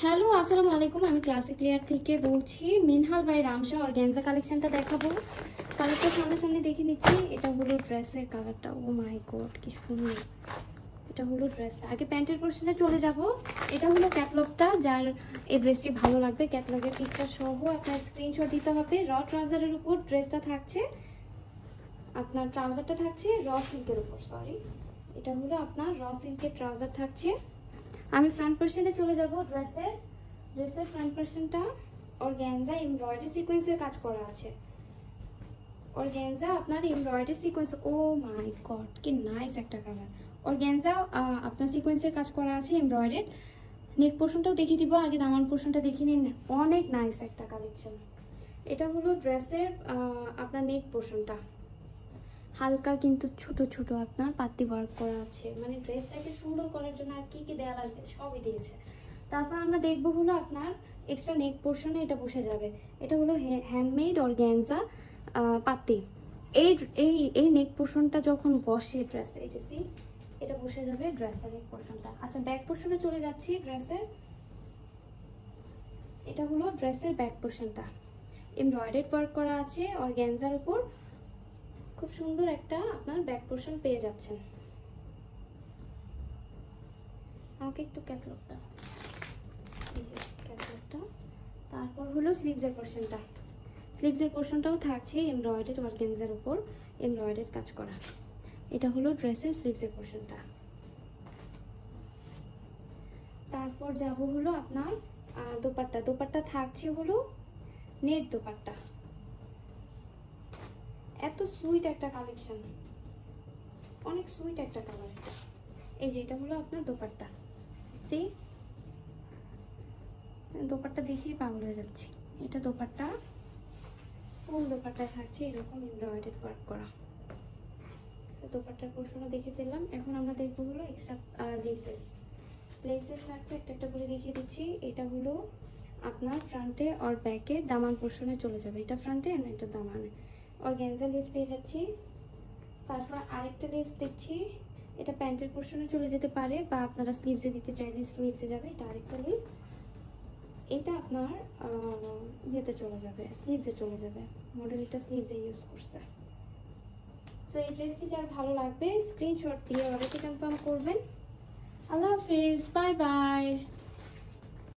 Hello, আসসালামু আলাইকুম। আমি ক্লাসিক লেয়ার থেকে বলছি। মিনহাল বাই রামশা অর্গানজা কালেকশনটা দেখাবো। কালারটা সামনাসামনি দেখে নিচ্ছি। এটা হলো ড্রেসের কালারটা। ও মাই গড, কি সুন্দর। এটা হলো ড্রেসটা। আগে প্যান্টের পোর্শনে চলে যাব। এটা হলো ক্যাটলগটা, যার এই ড্রেসটি ভালো লাগবে ক্যাটলগের পিকচার সহ আপনার স্ক্রিনশট দিতে হবে। র ট্রাউজারের উপর ড্রেসটা থাকছে, আপনার ট্রাউজারটা থাকছে র সিল্কের উপর। সরি, এটা হলো আপনার র সিল্কের ট্রাউজার থাকছে। আমি ফ্রন্ট পোর্শনে চলে যাব। ড্রেসের ফ্রন্ট পোর্শনটা অর্গানজা এমব্রয়ডারি সিকোয়েন্সের কাজ করা আছে। অর্গানজা আপনার এমব্রয়ডারি সিকোয়েন্স, ও মাই গড কি নাইস একটা কালার। অর্গানজা আপনার সিকোয়েন্সের কাজ করা আছে এমব্রয়ডারি। নেক পোর্শনটাও দেখিয়ে দিব, আগে দামান পোর্শনটা দেখিয়ে নিন। অনেক নাইস একটা কালেকশন। এটা হলো ড্রেসের আপনার নেক পোর্শনটা। হালকা কিন্তু ছোট ছোট আপনার পাতি ওয়ার্ক করা আছে, মানে ড্রেসটাকে সুন্দর করার জন্য আর কি কি দেওয়া লাগবে সবই দিয়েছে। তারপর আমরা দেখবো হলো আপনার এক্সট্রা নেক পোর্শনে এটা বসে যাবে। এটা হলো হ্যান্ডমেড অর্গানজা পাতি। এই এই এই নেক পোর্শনটা যখন বসে ড্রেসে, এই যে এটা বসে যাবে ড্রেসের নেক পোর্শনটা। আচ্ছা, ব্যাক পোর্শনে চলে যাচ্ছি। ড্রেসের এটা হলো ড্রেসের ব্যাক পোর্শনটা। এমব্রয়ডারি ওয়ার্ক করা আছে অর্গানজার উপর। খুব সুন্দর একটা আপনার ব্যাক পোর্শন পেয়ে যাচ্ছেন। আমাকে একটু ক্যাটলগ দাও, এই যে ক্যাটলগটা। তারপর হলো স্লিভসের পোর্শনটা। স্লিভসের পোর্শনটাও থাকছে এমব্রয়ডারি অর্গানজার উপর এমব্রয়ডারি কাজ করা। এটা হলো ড্রেসের স্লিভসের পোর্শনটা। তারপর যাব হলো আপনার দোপাট্টা। দোপাট্টা থাকছে হলো নেট দোপাট্টা। এত সুইট একটা কালেকশন, অনেক সুইট একটা কালার। এই যে এটা হলো আপনার দোপাট্টা। সেই দোপাট্টা দেখিয়ে পাগল হয়ে যাচ্ছি। এটা দোপাট্টা, ফুল দোপাট্টায় থাকছে এরকম এমব্রয়ডারি ওয়ার্ক করা। দোপাট্টার পোর্শনও দেখে ফেললাম। এখন আমরা দেখবো হলো এক্সট্রা লেসেস থাকছে, একটা একটা করে দেখিয়ে দিচ্ছি। এটা হলো আপনার ফ্রন্টে আর ব্যাকে দামান পোর্শনে চলে যাবে। এটা ফ্রন্টে আর এটা দামানে অর্গানজা লেস পেয়ে যাচ্ছি। তারপর আরেকটা লেস দেখছি, এটা প্যান্টের পোর্শনে চলে যেতে পারে বা আপনারা স্লিভসে দিতে চাইলে স্লিভসে যাবে। এটা আরেকটা লেস, এটা আপনার ইয়েতে চলে যাবে, স্লিভসে চলে যাবে। মডেলটা স্লিভসে ইউজ করছে। সো এই ড্রেসটি যার ভালো লাগবে স্ক্রিনশট দিয়ে অর্ডারটি কনফার্ম করবেন। আল্লাহ হাফিজ, বাই বাই।